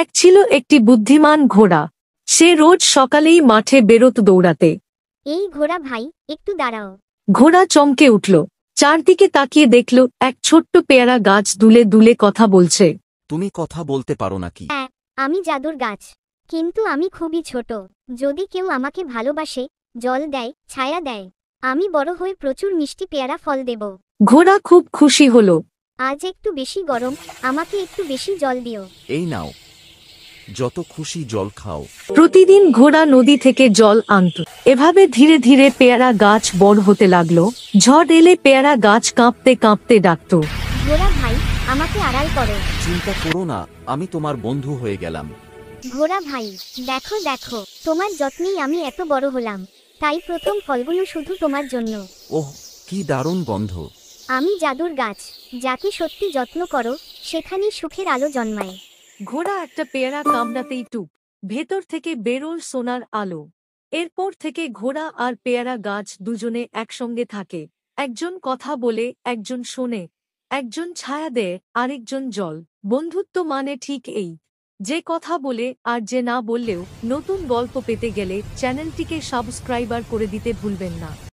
এক ছিল একটি বুদ্ধিমান ঘোড়া। সে রোজ সকালেই মাঠে বেরোত দৌড়াতে। এই ঘোড়া ভাই, একটু দাঁড়াও। ঘোড়া চমকে উঠল, চারদিকে তাকিয়ে দেখল এক ছোট্ট পেয়ারা গাছ দুলে দুলে কথা বলছে। তুমি কথা বলতে পারো নাকি? হ্যাঁ, আমি জাদুর গাছ, কিন্তু আমি খুবই ছোট। যদি কেউ আমাকে ভালোবাসে, জল দেয়, ছায়া দেয়, আমি বড় হয়ে প্রচুর মিষ্টি পেয়ারা ফল দেব। ঘোড়া খুব খুশি হল। আজ একটু বেশি গরম, আমাকে একটু বেশি জল দিও। এই নাও, যত খুশি জল খাও। প্রতিদিন ঘোড়া নদী থেকে জল আনত। এভাবে ধীরে ধীরে পেয়ারা গাছ বড় হতে লাগলো। ঝড় এলে পেয়ারা গাছ কাঁপতে কাঁপতে ডাকত। ঘোড়া ভাই, আমাকে আড়াল করো। চিন্তা করো না, আমি তোমার বন্ধু হয়ে গেলাম। ঘোড়া ভাই, দেখো দেখো, তোমার যত্নেই আমি এত বড় হলাম। তাই প্রথম ফলগুলো শুধু তোমার জন্য। ওহ, কি দারুণ গন্ধ! আমি জাদুর গাছ, যাকে সত্যি যত্ন করো, সেখানেই সুখের আলো জন্মায়। ঘোড়া একটা পেয়ারা কামড়াতেই টুপ, ভেতর থেকে বেরোল সোনার আলো। এরপর থেকে ঘোড়া আর পেয়ারা গাছ দুজনে একসঙ্গে থাকে। একজন কথা বলে, একজন শোনে, একজন ছায়া দেয়, আরেকজন জল। বন্ধুত্ব মানে ঠিক এই, যে কথা বলে আর যে না বললেও। নতুন গল্প পেতে গেলে চ্যানেলটিকে সাবস্ক্রাইবার করে দিতে ভুলবেন না।